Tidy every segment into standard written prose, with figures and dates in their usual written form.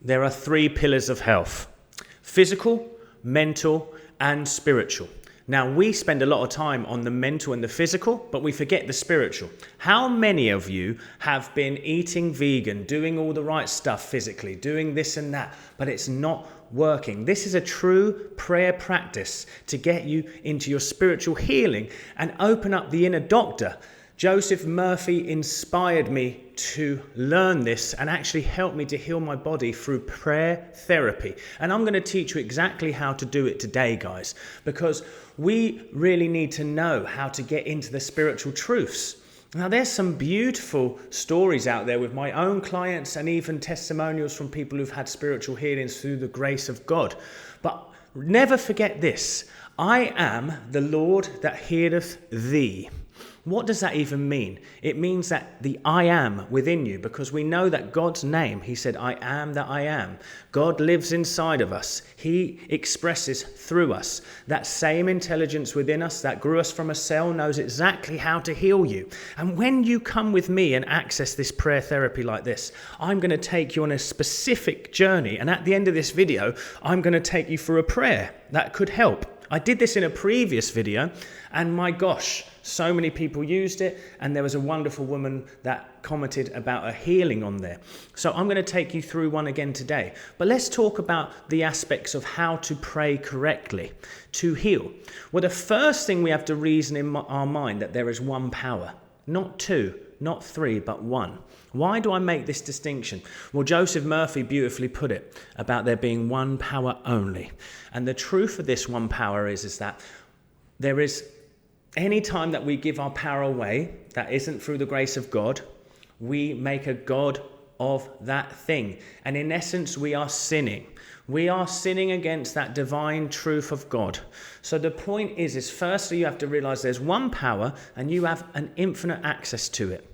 there are 3 pillars of health: physical, mental, and spiritual. Now, we spend a lot of time on the mental and the physical, but we forget the spiritual. How many of you have been eating vegan, doing all the right stuff physically, doing this and that, but it's not working? This is a true prayer practice to get you into your spiritual healing and open up the inner doctor. Joseph Murphy inspired me to learn this and actually helped me to heal my body through prayer therapy. And I'm going to teach you exactly how to do it today, guys, because we really need to know how to get into the spiritual truths. Now, there's some beautiful stories out there with my own clients and even testimonials from people who've had spiritual healings through the grace of God. But never forget this: I am the Lord that healeth thee. What does that even mean? It means that the I am within you, because we know that God's name, he said, I am that I am. God lives inside of us. He expresses through us. That same intelligence within us that grew us from a cell knows exactly how to heal you. And when you come with me and access this prayer therapy like this, I'm going to take you on a specific journey. And at the end of this video, I'm going to take you through a prayer that could help. I did this in a previous video, and my gosh, so many people used it, and there was a wonderful woman that commented about a healing on there. So I'm going to take you through one again today. But let's talk about the aspects of how to pray correctly to heal. Well, the first thing we have to reason in our mind that there is one power, not 2, not 3, but 1. Why do I make this distinction? Well, Joseph Murphy beautifully put it about there being one power only. And the truth of this one power is that there is, any time that we give our power away that isn't through the grace of God, we make a god of that thing. And in essence, we are sinning. We are sinning against that divine truth of God. So the point is firstly, you have to realize there's one power and you have an infinite access to it.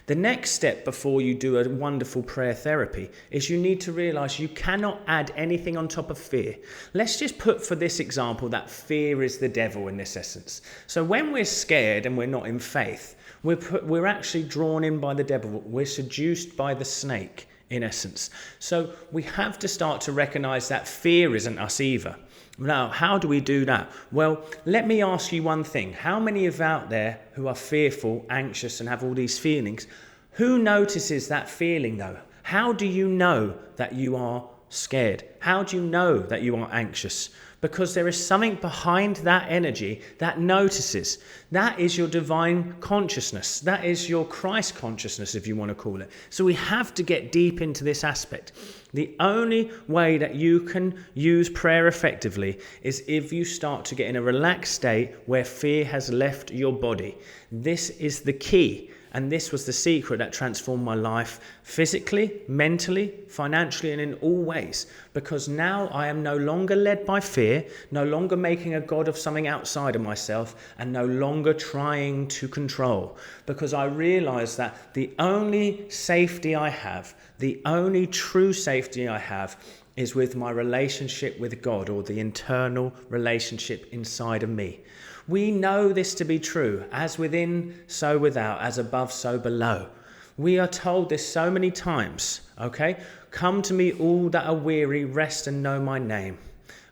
The next step before you do a wonderful prayer therapy is you need to realize you cannot add anything on top of fear. Let's just put for this example that fear is the devil in this essence. So when we're scared and we're not in faith, we're actually drawn in by the devil. We're seduced by the snake in essence. So we have to start to recognize that fear isn't us either. Now, how do we do that? Well, let me ask you one thing. How many of you out there who are fearful, anxious, and have all these feelings, who notices that feeling though? How do you know that you are scared? How do you know that you are anxious? Because there is something behind that energy that notices. That is your divine consciousness. That is your Christ consciousness, if you want to call it. So we have to get deep into this aspect. The only way that you can use prayer effectively is if you start to get in a relaxed state where fear has left your body. This is the key. And this was the secret that transformed my life physically, mentally, financially, and in all ways. Because now I am no longer led by fear, no longer making a god of something outside of myself, and no longer trying to control. Because I realize that the only safety I have, the only true safety I have, is with my relationship with God, or the internal relationship inside of me. We know this to be true, as within, so without, as above, so below. We are told this so many times, okay? Come to me all that are weary, rest and know my name.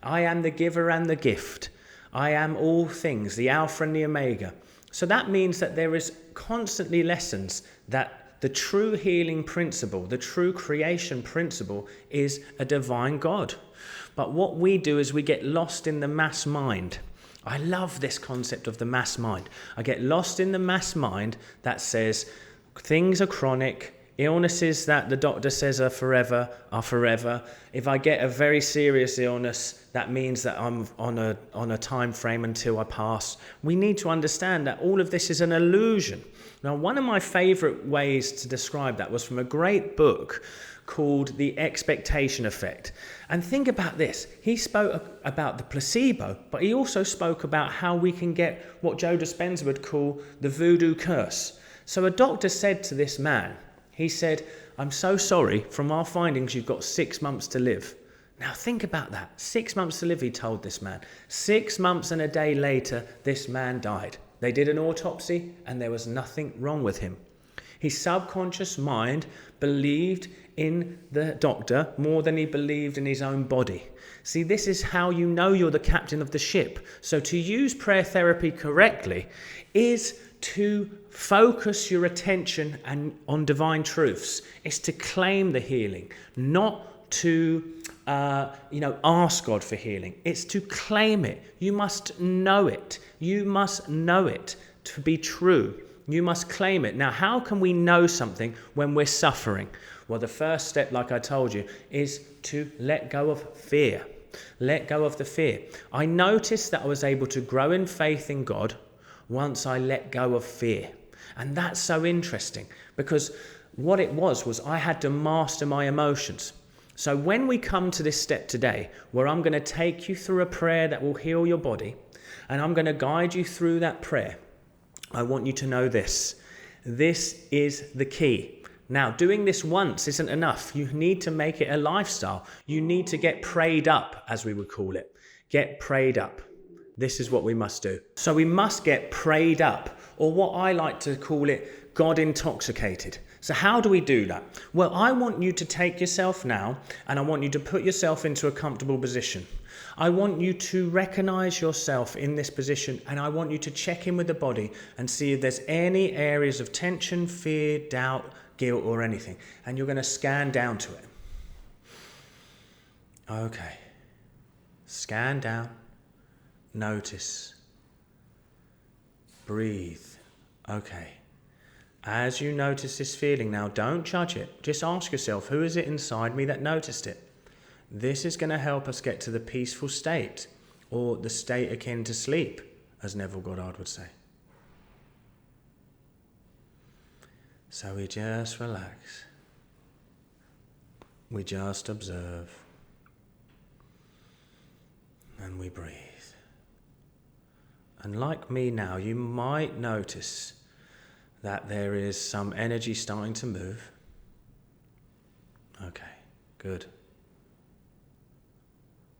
I am the giver and the gift. I am all things, the Alpha and the Omega. So that means that there is constantly lessons that the true healing principle, the true creation principle is a divine God. But what we do is we get lost in the mass mind. I love this concept of the mass mind. I get lost in the mass mind that says things are chronic, illnesses that the doctor says are forever are forever. If I get a very serious illness, that means that I'm on a time frame until I pass. We need to understand that all of this is an illusion. Now, one of my favorite ways to describe that was from a great book called The Expectation Effect. And think about this. He spoke about the placebo, but he also spoke about how we can get what Joe Dispenza would call the voodoo curse. So a doctor said to this man, he said, I'm so sorry, from our findings, you've got 6 months to live. Now think about that. 6 months to live, he told this man. 6 months and a day later, this man died. They did an autopsy and there was nothing wrong with him. His subconscious mind believed in the doctor more than he believed in his own body. See, this is how you know you're the captain of the ship. So to use prayer therapy correctly is to focus your attention on divine truths. It's to claim the healing, not to ask God for healing. It's to claim it. You must know it. You must know it to be true. You must claim it. Now, how can we know something when we're suffering? Well, the first step, like I told you, is to let go of fear. Let go of the fear. I noticed that I was able to grow in faith in God once I let go of fear. And that's so interesting, because what it was I had to master my emotions. So when we come to this step today, where I'm going to take you through a prayer that will heal your body, and I'm going to guide you through that prayer, I want you to know this. This is the key. Now, doing this once isn't enough. You need to make it a lifestyle. You need to get prayed up, as we would call it. Get prayed up. This is what we must do. So we must get prayed up, or what I like to call it, God intoxicated. So how do we do that? Well, I want you to take yourself now, and I want you to put yourself into a comfortable position. I want you to recognize yourself in this position, and I want you to check in with the body and see if there's any areas of tension, fear, doubt, guilt, or anything. And you're going to scan down to it. Okay. Scan down. Notice. Breathe. Okay. As you notice this feeling now, don't judge it. Just ask yourself, who is it inside me that noticed it? This is going to help us get to the peaceful state, or the state akin to sleep, as Neville Goddard would say. So we just relax. We just observe. And we breathe. And like me now, you might notice that there is some energy starting to move. Okay, good.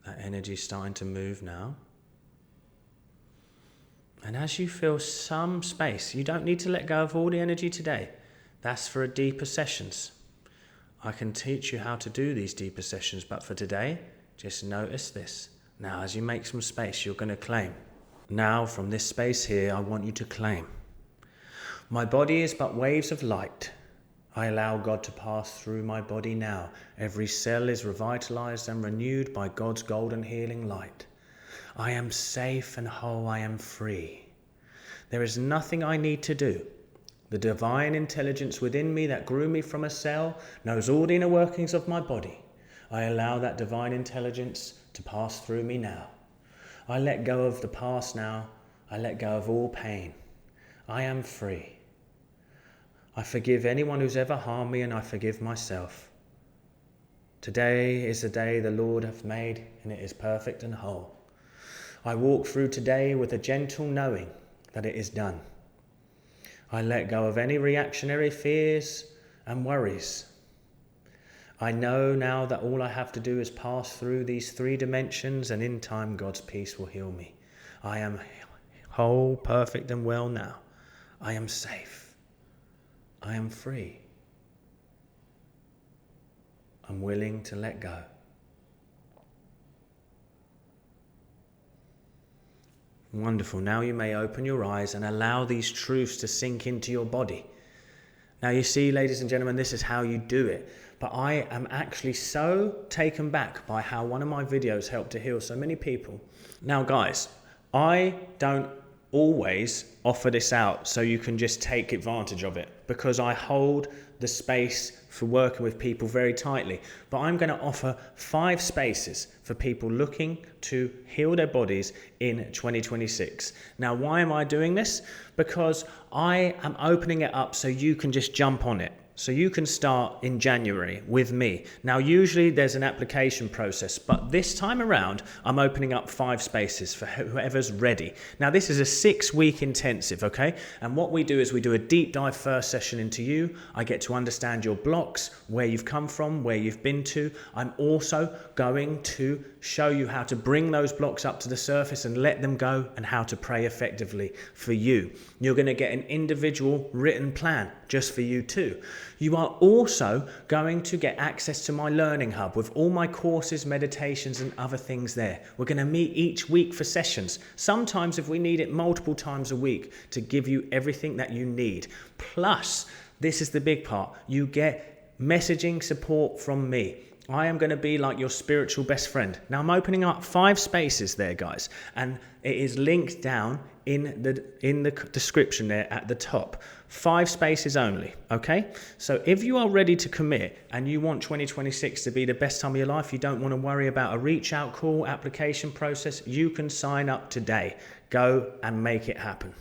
That energy is starting to move now. And as you feel some space, you don't need to let go of all the energy today. That's for deeper sessions. I can teach you how to do these deeper sessions, but for today, just notice this. Now, as you make some space, you're going to claim. Now, from this space here, I want you to claim. My body is but waves of light. I allow God to pass through my body now. Every cell is revitalized and renewed by God's golden healing light. I am safe and whole. I am free. There is nothing I need to do. The divine intelligence within me that grew me from a cell knows all the inner workings of my body. I allow that divine intelligence to pass through me now. I let go of the past now. I let go of all pain. I am free. I forgive anyone who's ever harmed me, and I forgive myself. Today is the day the Lord hath made, and it is perfect and whole. I walk through today with a gentle knowing that it is done. I let go of any reactionary fears and worries. I know now that all I have to do is pass through these 3 dimensions, and in time God's peace will heal me. I am whole, perfect and well now. I am safe. I am free. I'm willing to let go. Wonderful. Now you may open your eyes and allow these truths to sink into your body. Now you see, ladies and gentlemen, this is how you do it. But I am actually so taken back by how one of my videos helped to heal so many people. Now guys, I don't always offer this out so you can just take advantage of it, because I hold the space for working with people very tightly. But I'm going to offer 5 spaces for people looking to heal their bodies in 2026. Now, why am I doing this? Because I am opening it up so you can just jump on it. So you can start in January with me. Now, usually there's an application process, but this time around, I'm opening up 5 spaces for whoever's ready. Now, this is a 6-week intensive, okay? And what we do is we do a deep dive first session into you. I get to understand your blocks, where you've come from, where you've been to. I'm also going to show you how to bring those blocks up to the surface and let them go, and how to pray effectively for you. You're going to get an individual written plan just for you too. You are also going to get access to my learning hub with all my courses, meditations, and other things there. We're going to meet each week for sessions. Sometimes, if we need it, multiple times a week, to give you everything that you need. Plus, this is the big part, you get messaging support from me. I am going to be like your spiritual best friend. Now, I'm opening up 5 spaces there, guys, and it is linked down in the description there at the top. 5 spaces only, okay? So if you are ready to commit and you want 2026 to be the best time of your life, you don't want to worry about a reach out call, application process, you can sign up today. Go and make it happen.